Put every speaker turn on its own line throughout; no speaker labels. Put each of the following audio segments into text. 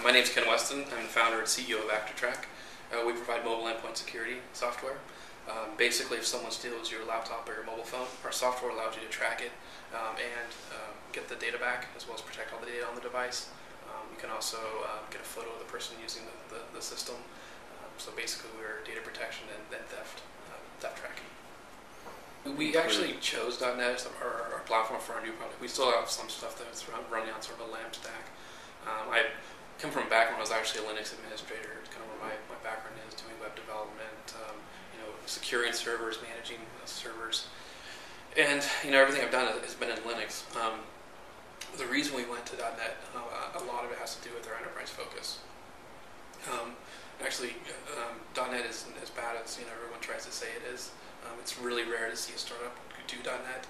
My name is Ken Westin. I'm the founder and CEO of ActiveTrak. We provide mobile endpoint security software. Basically, if someone steals your laptop or your mobile phone, our software allows you to track it and get the data back, as well as protect all the data on the device. You can also get a photo of the person using the system. So basically, we're data protection and theft tracking. We actually chose .NET as our platform for our new product. We still have some stuff that's running on sort of a LAMP stack. I come from a background. I was actually a Linux administrator. It's kind of where my background is, doing web development, securing servers, managing servers, and everything I've done has been in Linux. The reason we went to .NET, a lot of it has to do with our enterprise focus. .NET isn't as bad as everyone tries to say it is. It's really rare to see a startup do .NET.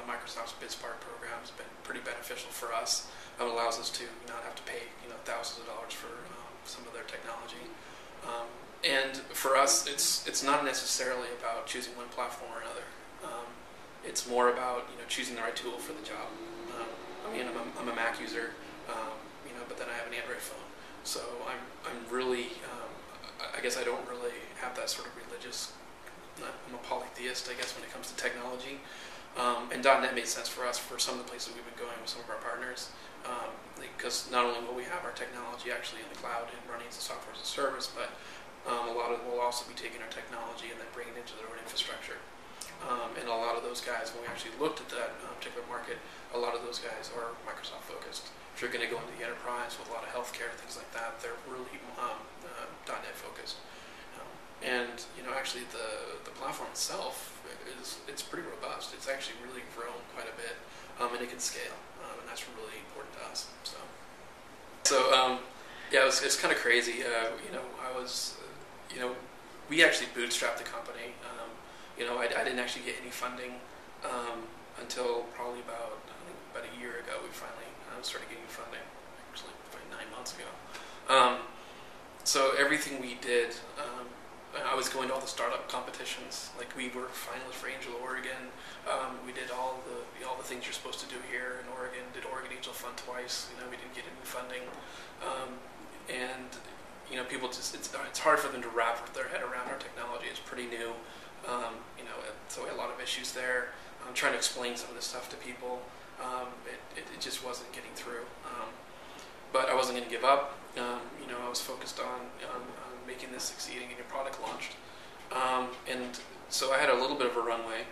Microsoft's BitSpark program has been pretty beneficial for us. It allows us to not have to pay thousands of dollars for some of their technology. And for us, it's not necessarily about choosing one platform or another. It's more about choosing the right tool for the job. I'm a Mac user, but then I have an Android phone. So I'm really, I guess I don't really have that sort of religious. I'm a polytheist, I guess, when it comes to technology. And .NET made sense for us for some of the places we've been going with some of our partners, because not only will we have our technology actually in the cloud and running as a software as a service, but a lot of we'll also be taking our technology and then bringing it into their own infrastructure. And a lot of those guys, when we actually looked at that particular market, a lot of those guys are Microsoft focused. If you're going to go into the enterprise with a lot of healthcare, things like that, they're really .NET focused. And actually the platform itself it's pretty robust. It's actually really grown quite a bit, and it can scale, and that's really important to us. Yeah, it's kind of crazy. We actually bootstrapped the company. I didn't actually get any funding until probably about a year ago. We finally started getting funding, actually probably 9 months ago. So everything we did, I was going to all the startup competitions. Like, we were finalists for Angel Oregon. We did all the things you're supposed to do here in Oregon. Did Oregon Angel Fund twice. We didn't get any funding, and people just it's hard for them to wrap their head around our technology. It's pretty new, so we had a lot of issues there. Trying to explain some of this stuff to people, it just wasn't getting through. But I wasn't going to give up. I was focused on making this succeed and getting a product launched. And so I had a little bit of a runway,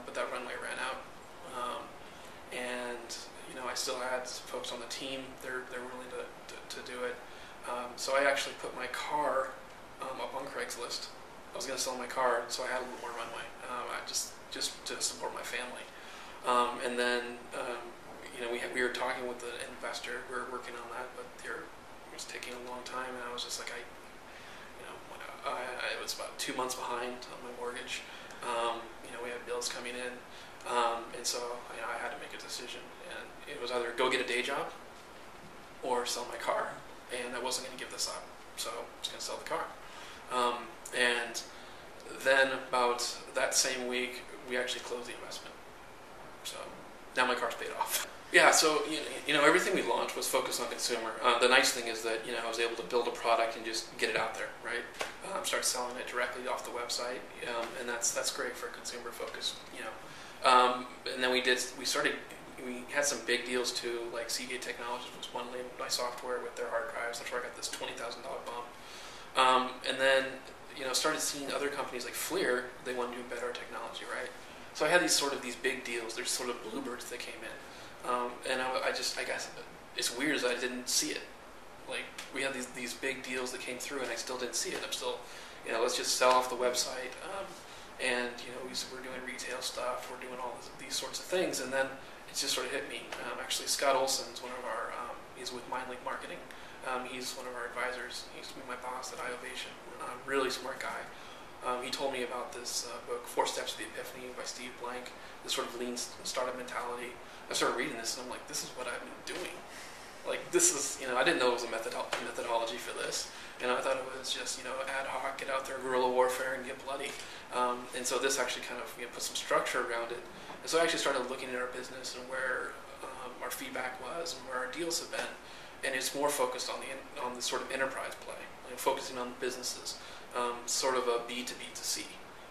but that runway ran out. I still had folks on the team. They're willing to do it. So I actually put my car up on Craigslist. I was going to sell my car, so I had a little more runway, just to support my family. And then we were talking with the investor. We were working on that, but it was taking a long time, and I was just like, I was about 2 months behind on my mortgage. We had bills coming in, and so I had to make a decision. And it was either go get a day job or sell my car, and I wasn't going to give this up, so I was going to sell the car. And then about that same week, we actually closed the investment. So now my car's paid off. Yeah, so everything we launched was focused on consumer. The nice thing is that I was able to build a product and just get it out there, right? Start selling it directly off the website, and that's great for consumer focused. And then we had some big deals too, like Seagate Technologies was one labeled my software with their hard drives. That's where I got this $20,000 bump. And then started seeing other companies like FLIR. They want to do better technology, right? So I had these big deals. There's sort of bluebirds that came in. And I guess it's weird as I didn't see it. Like, we had these big deals that came through, and I still didn't see it. I'm still, let's just sell off the website, and we're doing retail stuff, we're doing all these sorts of things, and then it just sort of hit me. Actually, Scott Olson's one of our, he's with MindLink Marketing. He's one of our advisors. He used to be my boss at iOvation. Really smart guy. He told me about this book, 4 Steps to the Epiphany by Steve Blank, this sort of lean startup mentality. I started reading this, and I'm like, this is what I've been doing. Like, this is, I didn't know it was a methodology for this. I thought it was just, ad hoc, get out there, guerrilla warfare, and get bloody. And so this actually kind of put some structure around it. And so I actually started looking at our business and where our feedback was and where our deals have been. and it's more focused on the sort of enterprise play, focusing on businesses, sort of a B to B to C.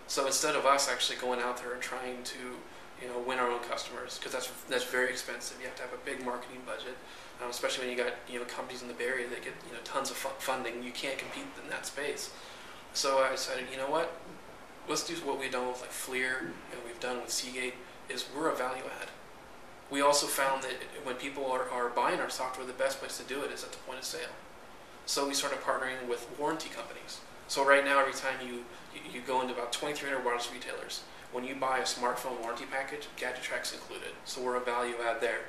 So instead of us actually going out there and trying to win our own customers, because that's very expensive. You have to have a big marketing budget, especially when you got companies in the Bay Area that get tons of funding. You can't compete in that space. So I decided, you know what? Let's do what we've done with like FLIR and we've done with Seagate. Is we're a value add. We also found that when people are buying our software, the best place to do it is at the point of sale. So we started partnering with warranty companies. So right now, every time you go into about 2,300 wireless retailers, when you buy a smartphone warranty package, GadgetTrak's included. So we're a value add there.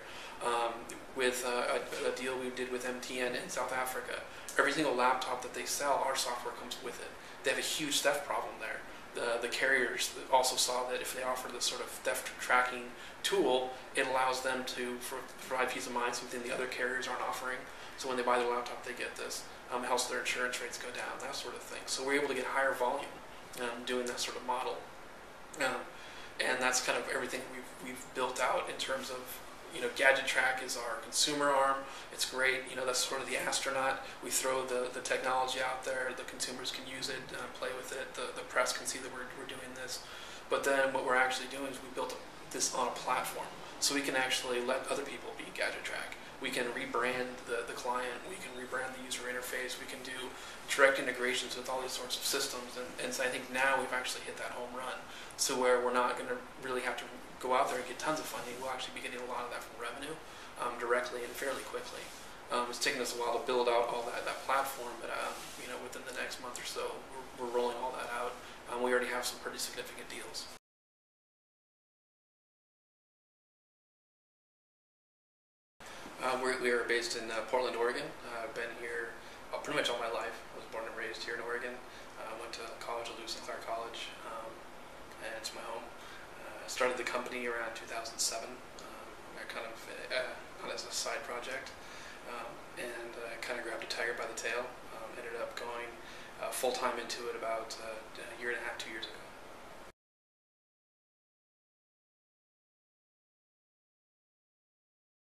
With a deal we did with MTN in South Africa, every single laptop that they sell, our software comes with it. They have a huge theft problem there. The carriers also saw that if they offer this sort of theft tracking tool, it allows them to provide peace of mind, something the other carriers aren't offering. So when they buy their laptop, they get this. It helps their insurance rates go down, that sort of thing. So we're able to get higher volume doing that sort of model. And that's kind of everything we've built out in terms of, GadgetTrak is our consumer arm. It's great. That's sort of the astronaut. We throw the technology out there. The consumers can use it, play with it. The press can see that we're doing this. But then what we're actually doing is we built this on a platform. So we can actually let other people be GadgetTrak. We can rebrand the client. We can rebrand the user interface. We can do direct integrations with all these sorts of systems. And so I think now we've actually hit that home run. So where we're not going to really have to go out there and get tons of funding, we'll actually be getting a lot of that from revenue directly and fairly quickly. It's taken us a while to build out all that platform, but within the next month or so, we're rolling all that out. We already have some pretty significant deals. We are based in Portland, Oregon. I've been here pretty much all my life. I was born and raised here in Oregon. Went to college at Lewis and Clark College, and it's my home. I started the company around 2007, kind of as a side project, and kind of grabbed a tiger by the tail. Ended up going full-time into it about a year and a half, 2 years ago.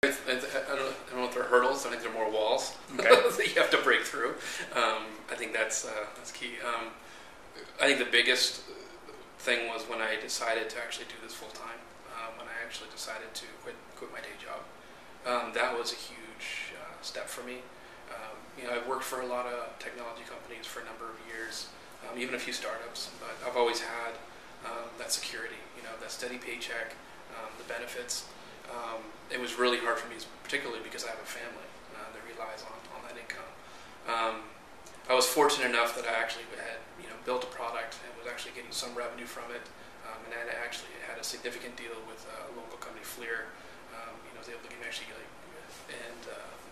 I don't know if there are hurdles. I think there are more walls that you have to break through. I think that's key. I think the biggest thing was when I decided to actually do this full time. When I actually decided to quit my day job, that was a huge step for me. I've worked for a lot of technology companies for a number of years, even a few startups, but I've always had that security, that steady paycheck, the benefits. It was really hard for me, particularly because I have a family that relies on that income. I was fortunate enough that I actually had built a product and was actually getting some revenue from it, and I actually had a significant deal with a local company, FLIR. I was able to get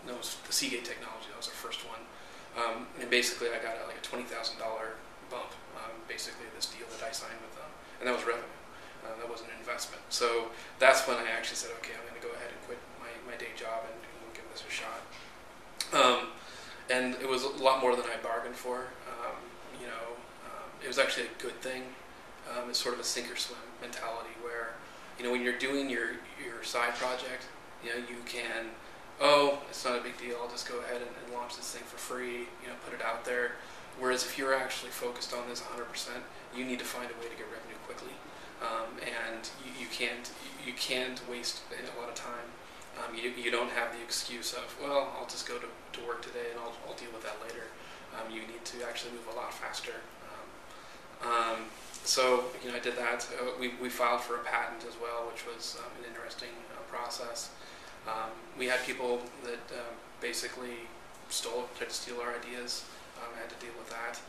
it was the Seagate technology. That was our first one, and basically I got like a $20,000 bump. Basically, this deal that I signed with them, and that was revenue. That was an investment. So that's when I actually said, okay, I'm going to go ahead and quit my day job and we'll give this a shot. And it was a lot more than I bargained for. It was actually a good thing. It's sort of a sink or swim mentality where, when you're doing your side project, you can, it's not a big deal. I'll just go ahead and launch this thing for free, put it out there. Whereas if you're actually focused on this 100%, you need to find a way to get revenue quickly. And you can't waste a lot of time. You don't have the excuse of, well, I'll just go to work today and I'll deal with that later. You need to actually move a lot faster. So I did that. We filed for a patent as well, which was an interesting process. We had people that basically tried to steal our ideas. I had to deal with that.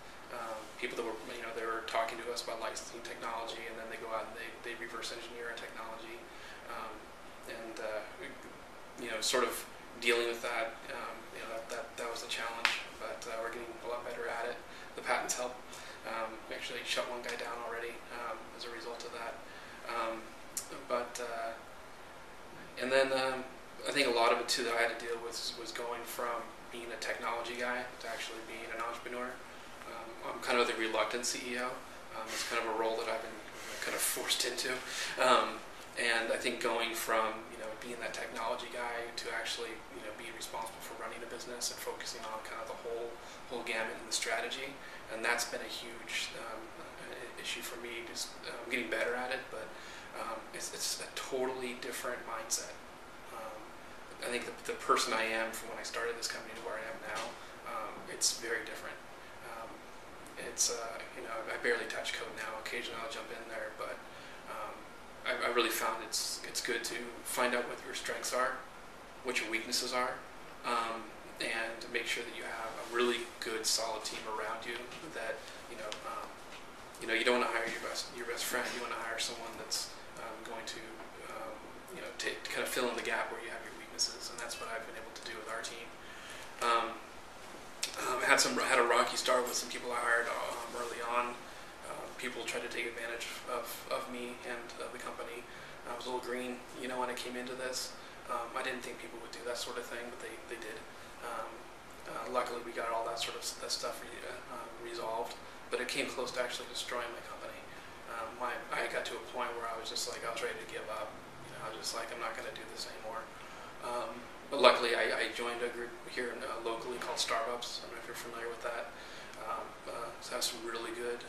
People that were, they were talking to us about licensing technology, and then they go out and they reverse engineer our technology, sort of dealing with that. That was the challenge, but we're getting a lot better at it. The patents help. We actually shut one guy down already as a result of that. And then I think a lot of it too that I had to deal with was going from being a technology guy to actually being an entrepreneur. I'm kind of the reluctant CEO. It's kind of a role that I've been kind of forced into. And I think going from being that technology guy to actually, being responsible for running a business and focusing on kind of the whole gamut and the strategy. And that's been a huge issue for me. Just getting better at it, but it's a totally different mindset. I think the person I am from when I started this company to where I am now, it's very different. I barely touch code now. Occasionally I'll jump in there, but I really found it's good to find out what your strengths are, what your weaknesses are, and make sure that you have a really good, solid team around you. That you don't want to hire your best friend. You want to hire someone that's going to kind of fill in the gap where you have your weaknesses, and that's what I've been able to do with our team. Had a rocky start with some people I hired early on. People tried to take advantage of me and the company. I was a little green, when I came into this. I didn't think people would do that sort of thing, but they did. Luckily, we got all that stuff resolved, but it came close to actually destroying my company. I got to a point where I was just like, I was ready to give up. I was just like, I'm not going to do this anymore. But luckily, I joined a group here locally called Starbucks. I don't know if you're familiar with that. So I have some really good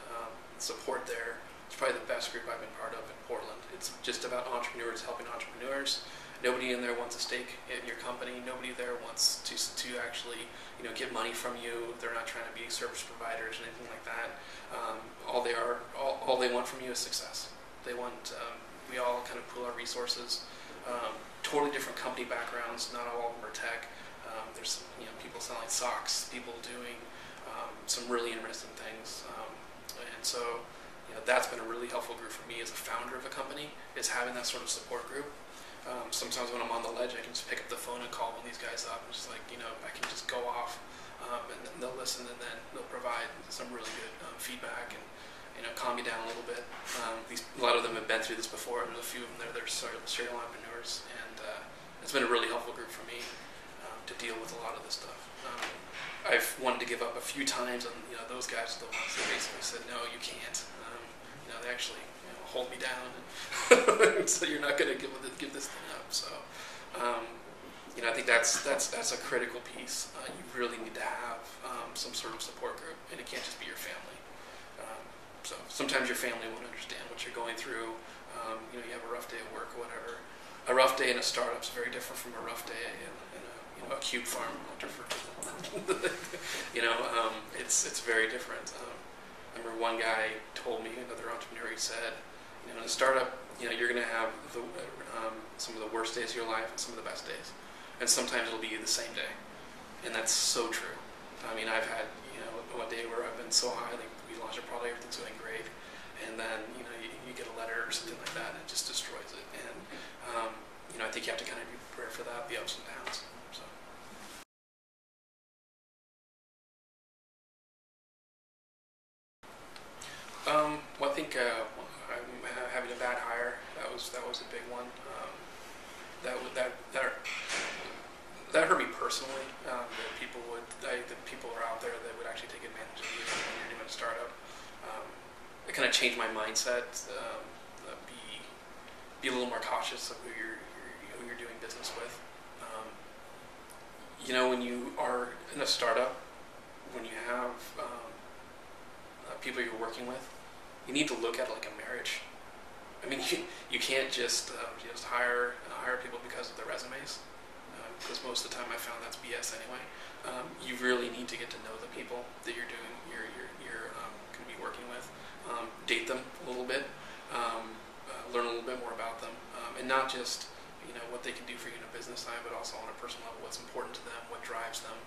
support there. It's probably the best group I've been part of in Portland. It's just about entrepreneurs helping entrepreneurs. Nobody in there wants a stake in your company. Nobody there wants to actually get money from you. They're not trying to be service providers or anything like that. All they want from you is success. They want we all kind of pool our resources. Totally different company backgrounds. Not all of them are tech. There's people selling socks, people doing some really interesting things, and so that's been a really helpful group for me as a founder of a company. Is having that sort of support group. Sometimes when I'm on the ledge, I can just pick up the phone and call one of these guys up, and just I can just go off, and then they'll listen, and then they'll provide some really good feedback and calm me down a little bit. A lot of them have been through this before, and there's a few of them there that are serial entrepreneurs, and it's been a really helpful group for me to deal with a lot of this stuff. I've wanted to give up a few times, and those guys are the ones that basically said, no, you can't. They actually hold me down, so you're not going to give this thing up. So I think that's a critical piece. You really need to have some sort of support group, and it can't just be your family. So sometimes your family won't understand what you're going through. You have a rough day at work or whatever. A rough day in a startup is very different from a rough day in a cube farm. It's very different. I remember one guy told me, another entrepreneur, he said, in a startup, you're going to have some of the worst days of your life and some of the best days, and sometimes it'll be the same day, and that's so true. I mean, I've had one day where I've been so high, like we launched a product, everything's going great, and then you get a letter or something like that, and it just destroys it. And I think you have to kind of be prepared for that, the ups and downs. So. Well, I think having a bad hire, that was a big one. That hurt me personally. That people are out there that would actually take advantage of you when you're doing a startup. It kind of changed my mindset. Be a little more cautious of who you're doing business with. When you are in a startup, when you have people you're working with, you need to look at it like a marriage. I mean, you can't just hire people because of their resumes, because most of the time I found that's BS anyway. You really need to get to know the people that you're going to be working with, date them a little bit, learn a little bit more about them, and not just what they can do for you in a business side, but also on a personal level, what's important to them, what drives them,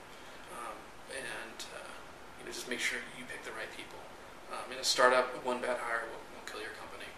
and just make sure you pick the right people. In a startup, one bad hire will kill your company.